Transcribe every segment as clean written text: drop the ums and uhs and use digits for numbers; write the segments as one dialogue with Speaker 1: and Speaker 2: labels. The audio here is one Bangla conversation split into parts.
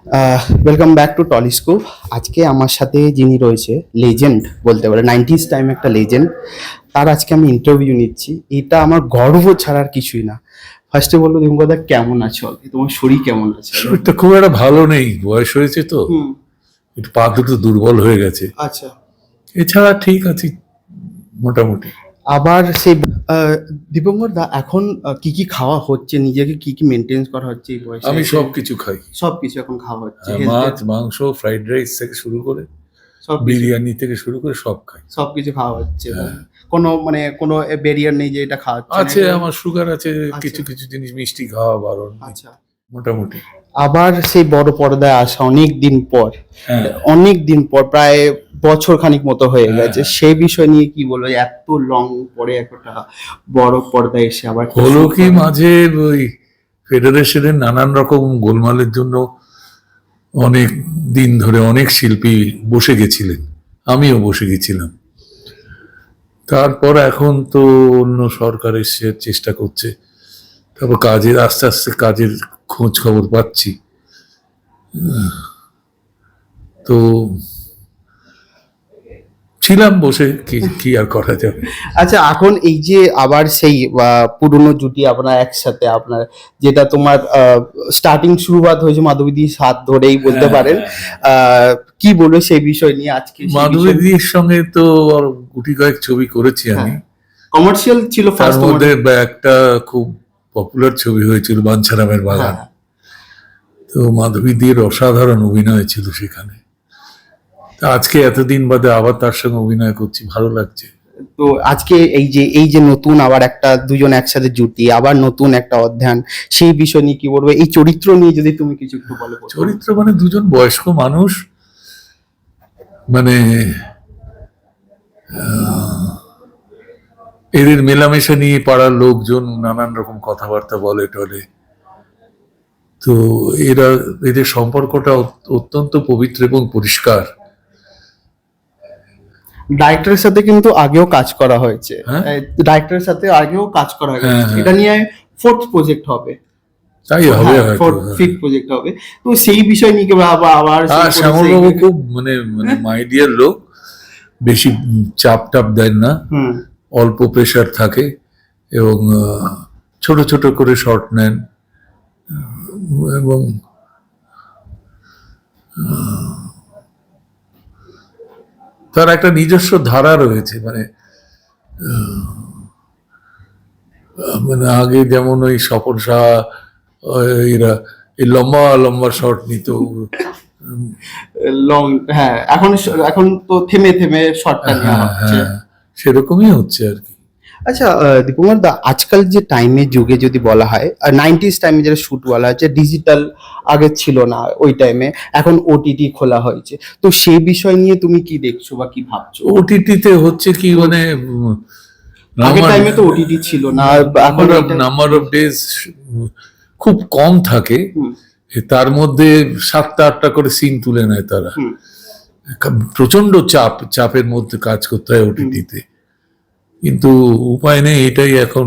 Speaker 1: Welcome back to টলিস্কোপ। আজকে আমার সাথে যিনি রয়েছে লেজেন্ড বলতে পারে, 90s টাইম একটা লেজেন্ড, তার আজকে আমি ইন্টারভিউ নিচ্ছি। এটা আমার গর্ব ছাড়ার কিছুই না। ফার্স্টে বলবো দিমকদা, কেমন আছো? তোমার শরীর কেমন আছে?
Speaker 2: শরীরটা খুব একটা ভালো নেই, বয়স হয়েছে তো
Speaker 1: হুম।
Speaker 2: একটু পা দুটো দুর্বল হয়ে গেছে।
Speaker 1: আচ্ছা।
Speaker 2: এছাড়া ঠিক আছি মোটামুটি।
Speaker 1: আবার সেই দীপঙ্কর দা, এখন কি কি খাওয়া হচ্ছে, নিজেকে কি কি মেনটেন করা হচ্ছে এই বয়সে?
Speaker 2: আমি সব কিছু খাই,
Speaker 1: সবকিছু এখন খাওয়া হচ্ছে,
Speaker 2: মাছ মাংস ফ্রাইড রাইস থেকে শুরু করে
Speaker 1: সবকিছু
Speaker 2: বিরিয়ানি থেকে শুরু করে সব খাই।
Speaker 1: সবকিছু খাওয়া হচ্ছে?
Speaker 2: হ্যাঁ।
Speaker 1: কোনো ব্যারিয়ার নেই যে এটা খাওয়া হচ্ছে
Speaker 2: আছে,
Speaker 1: না?
Speaker 2: আমার সুগার আছে,
Speaker 1: আচ্ছা।
Speaker 2: কিছু কিছু জিনিস মিষ্টি খাওয়া বারণ নেই।
Speaker 1: আচ্ছা।
Speaker 2: মোটামুটি।
Speaker 1: আবার সেই বড় পর্দায় আসা অনেক দিন পর,
Speaker 2: হ্যাঁ।
Speaker 1: অনেক দিন পর, প্রায় বছর খানিক মতো হয়ে
Speaker 2: হ্যাঁ,
Speaker 1: গেছে,
Speaker 2: হ্যাঁ।
Speaker 1: সেই বিষয় নিয়ে কি বলবো? এত লং পরে একটা বড় পর্দায় এসে আবার একটা
Speaker 2: হলো
Speaker 1: shoot
Speaker 2: কি,
Speaker 1: করা।
Speaker 2: মাঝে ওই ফেডারেশনের নানান রকম গোলমালের জন্য অনেক দিন ধরে অনেক শিল্পী বসে গেছিলেন, আমিও বসে গেছিলাম। তারপর এখন তো অন্য সরকার এসে চেষ্টা করছে, তারপর কাজের আস্তে আস্তে কাজের খোঁজ খবর পাচ্ছি। তো ছিলাম বসে, কি কি আর করা যাবে।
Speaker 1: আচ্ছা, এখন এই যে আবার সেই পুরনো জুটি আপনার একসাথে, আপনার যেটা তোমার স্টার্টিং শুরুয়াত হয়েছে মাধবীদির হাত ধরেই বলতে
Speaker 2: হ্যাঁ,
Speaker 1: পারেন, কি বলবো সেই বিষয় নিয়ে আজকে?
Speaker 2: মাধবীদির সঙ্গে তো আর গুটি কয়েক ছবি করেছি আমি।
Speaker 1: কমার্শিয়াল ছিল
Speaker 2: তার
Speaker 1: ফার্স্ট
Speaker 2: মধ্যে একটা খুব পপুলার ছবি হয়েছিল বাঞ্ছারামের বাগান। তো মাধবীদির অসাধারণ অভিনয় ছিল সেখানে। তা আজকে এতদিন বাদে আবার তার সঙ্গে অভিনয় করছি, ভালো লাগছে।
Speaker 1: তো আজকে এই যে নতুন আবার একটা দুজন একসাথে জুটি, আবার নতুন একটা অধ্যায়ন, সেই বিষয় নিয়ে কি বলবো? এই চরিত্র নিয়ে যদি তুমি কিছু একটু বলো।
Speaker 2: চরিত্র মানে দুজন বয়স্ক মানুষ, মানে এদের মেলামেশা নিয়ে পাড়ার লোকজন নানান রকম কথাবার্তা বলে টলে। তো এদের সম্পর্কটা অত্যন্ত পবিত্র এবং পরিষ্কার।
Speaker 1: ডাইরেক্টরের সাথে কিন্তু আগেও কাজ করা হয়েছে,
Speaker 2: হ্যাঁ?
Speaker 1: ডাইরেক্টরের সাথে আগেও কাজ করা হয়েছে।
Speaker 2: হ্যাঁ, হ্যাঁ।
Speaker 1: এটা নিয়ে ফোর্থ প্রজেক্ট হবে।
Speaker 2: তাই হবে হয়তো।
Speaker 1: ফোর্থ ফিফথ প্রজেক্ট হবে। তো সেই বিষয় নিয়ে কি আবার
Speaker 2: শ্যামলবাবু খুব মানে মাই ডিয়ার লোক, বেশি চাপ টাপ দেন না, অল্প প্রেশার থাকে এবং ছোট ছোট করে শর্ট নেন এবং তার একটা নিজস্ব ধারা রয়েছে। মানে মানে আগে যেমন ওই স্বপন শাহ এরা এই লম্বা লম্বা শর্ট নিত।
Speaker 1: লং, হ্যাঁ, এখন তো থেমে থেমে শর্টটা নেওয়া
Speaker 2: হ্যাঁ,
Speaker 1: হচ্ছে।
Speaker 2: হ্যাঁ, সেরকমই হচ্ছে আর কি।
Speaker 1: আচ্ছা, দীপঙ্কর দা, আজকাল যে টাইমের যুগে যদি বলা হয়, 90s টাইমে যেটা শুট বলা হচ্ছে, ডিজিটাল আগে ছিল না ওই টাইমে, এখন ওটিটি খোলা হয়েছে, তো সেই বিষয় নিয়ে তুমি কি দেখছো বা কি ভাবছো?
Speaker 2: ওটিটিতে হচ্ছে কি, মানে
Speaker 1: আগের টাইমে তো ওটিটি ছিল না, এখন
Speaker 2: নাম্বার অফ ডেজ খুব কম থাকে, তার মধ্যে 7টা-8টা করে সিন তুলে নেয় তারা। প্রচন্ড চাপের মধ্যে কাজ করতে হয় ওটিটিতে, কিন্তু উপায় নেই, এটাই এখন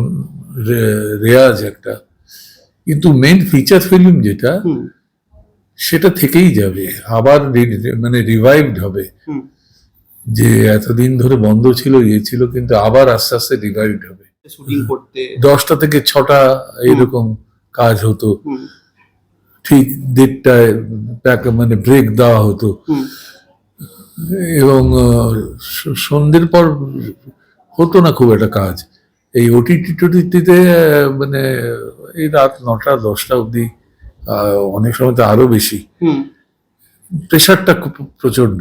Speaker 2: রেয়াজ একটা। কিন্তু মেন ফিচার ফিল্ম যেটা, সেটা থেকেই যাবে, আবার মানে রিভাইভড হবে। যে এতদিন ধরে বন্ধ ছিল, ছিল, কিন্তু আবার আস্তে আস্তে রিভাইভড হবে।
Speaker 1: শুটিং করতে
Speaker 2: 10টা থেকে 6টা এরকম কাজ হতো, ঠিক 1:30টায় মানে ব্রেক দেওয়া হতো, এবং সন্ধ্যের পর হতো না খুব একটা কাজ। এই ওটিটি টোটিটিতে মানে এই রাত 9টা 10টা অব্দি, অনেক সময় তো আরো বেশি। প্রেশারটা খুব প্রচন্ড।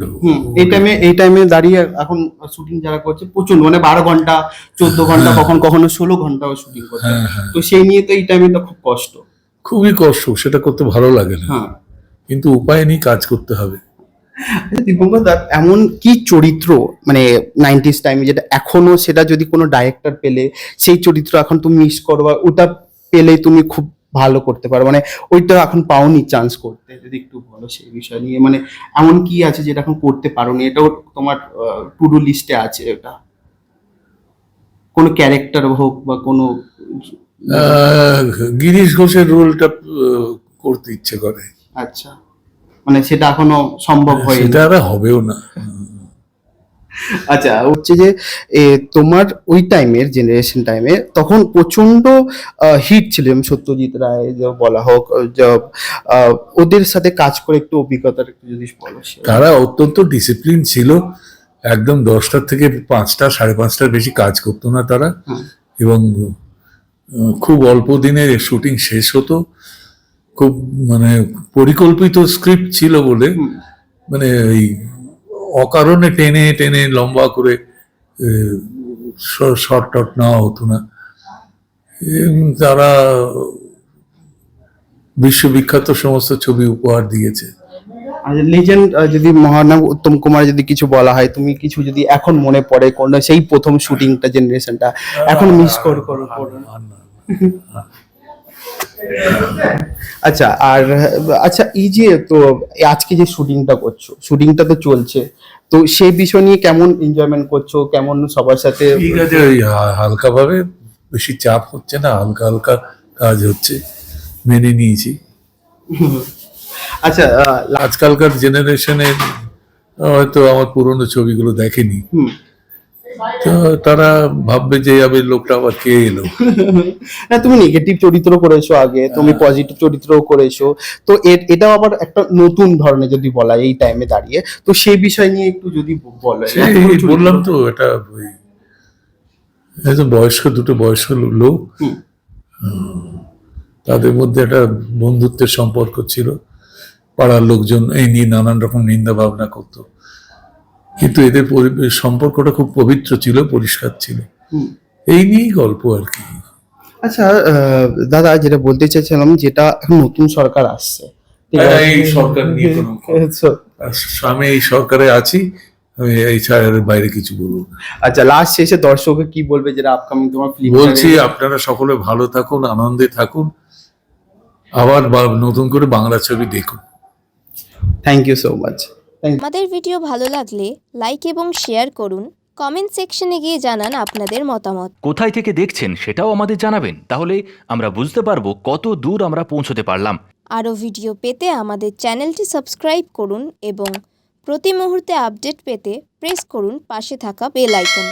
Speaker 1: এই টাইমে দাঁড়িয়ে এখন শুটিং যারা করছে প্রচন্ড, মানে 12 ঘন্টা 14 ঘন্টা, কখনো 16 ঘন্টাও শুটিং করছে। তো সেই নিয়ে তো এই টাইমে তো খুব কষ্ট,
Speaker 2: খুবই কষ্ট, সেটা করতে ভালো লাগে না, কিন্তু উপায় নেই, কাজ করতে হবে।
Speaker 1: দীপঙ্কর দা, এমন কি চরিত্র মানে 90s টাইমে যেটা এখনো, সেটা যদি কোনো ডাইরেক্টর পেলে সেই চরিত্র এখন তুমি মিস করো, বা ওটা পেলে তুমি খুব ভালো করতে পারো, মানে ওইটা এখন পাওনি চান্স করতে? যদি একটু বলো সেই বিষয় নিয়ে, মানে এমন কি আছে যেটা এখন করতে পারোনি, এটাও তোমার টু ডু লিস্টে আছে? এটা কোনো ক্যারেক্টার হোক বা কোনো
Speaker 2: গিরিশ ঘোষের রোলটা করতে ইচ্ছে করে।
Speaker 1: আচ্ছা। মানে সেটা এখনো সম্ভব হয়নি?
Speaker 2: সেটা আর হবেও না।
Speaker 1: আচ্ছা, হচ্ছে যে তোমার ওই টাইমের জেনারেশন টাইমে তখন প্রচন্ড হিট ছিল, যেমন সত্যজিৎ রায় যে বলা হোক, ওদের সাথে কাজ করে একটু অভিজ্ঞতার একটু যদি বলো।
Speaker 2: তারা অত্যন্ত ডিসিপ্লিন ছিল, একদম 10টার থেকে 5টা 5:30টার বেশি কাজ করতো না তারা, এবং খুব অল্প দিনে শুটিং শেষ হতো। খুব মানে পরিকল্পিত স্ক্রিপ্ট ছিল বলে মানে এই অকারণে টেনে টেনে লম্বা করে শর্ট টট নেওয়া হতো না। তারা বিশ্ববিখ্যাত সমস্ত ছবি উপহার দিয়েছে।
Speaker 1: লিজেন্ড যদি মহানাম উত্তম কুমার যদি কিছু বলা হয়, তুমি কিছু যদি এখন মনে পড়ে কোন সেই প্রথম শুটিংটা জেনারেশনটা এখন মিস করো? আচ্ছা, আর আচ্ছা, এই যে তো আজকে যে শুটিংটা করছো, শুটিংটা তো চলছে, তো সেই বিষয় নিয়ে কেমন এনজয়মেন্ট করছো, কেমন সবার সাথে?
Speaker 2: ঠিক আছে, ওই হালকা ভাবে, বেশি চাপ হচ্ছে না, হালকা হালকা কাজ হচ্ছে, মেনে নিয়েছি।
Speaker 1: আচ্ছা,
Speaker 2: আজকালকার জেনারেশনে হয়তো আমার পুরনো ছবিগুলো দেখেনি, তো তারা ভাববে যে আমি লোকটা আবার কে এলো।
Speaker 1: না, তুমি নেগেটিভ চরিত্র করেছো আগে, তুমি পজিটিভ চরিত্রও করেছো, তো এটাও আবার একটা নতুন ধরনের যদি বলা এই টাইমে দাঁড়িয়ে, তো সেই বিষয় নিয়ে একটু যদি বলো।
Speaker 2: বললাম তো, এটা বয়স্ক দুটো বয়স্ক লোক, তাদের মধ্যে একটা বন্ধুত্বের সম্পর্ক ছিল। পাড়ার লোকজন এই নিয়ে নানান রকম নিন্দা ভাবনা করতো, কিন্তু এদের সম্পর্কটা খুব পবিত্র ছিল, পরিষ্কার ছিল। এই নিয়েই গল্প আর কি।
Speaker 1: আচ্ছা, দাদা যেটা বলতে চাইছিলাম, যেটা এখন নতুন সরকার আসছে,
Speaker 2: এই সরকার নিয়ে আমি এই সরকারে আছি, আমি এই ছাড়ার বাইরে কিছু বলবো না।
Speaker 1: আচ্ছা, লাস্ট শেষে দর্শককে কি বলবে যেটা আপকামিং তোমার ফিল্ম?
Speaker 2: বলছি, আপনারা সকলে ভালো থাকুন, আনন্দে থাকুন, আবার নতুন করে বাংলা ছবি দেখুন।
Speaker 1: Thank you so much.
Speaker 3: আমাদের ভিডিও ভালো লাগলে লাইক এবং শেয়ার করুন, কমেন্ট সেকশনে গিয়ে জানান আপনাদের মতামত।
Speaker 4: কোথায় থেকে দেখছেন সেটাও আমাদের জানাবেন, তাহলে আমরা বুঝতে পারবো কত দূর আমরা পৌঁছতে পারলাম।
Speaker 3: আরও ভিডিও পেতে আমাদের চ্যানেলটি সাবস্ক্রাইব করুন এবং প্রতি মুহূর্তে আপডেট পেতে প্রেস করুন পাশে থাকা বেল আইকন।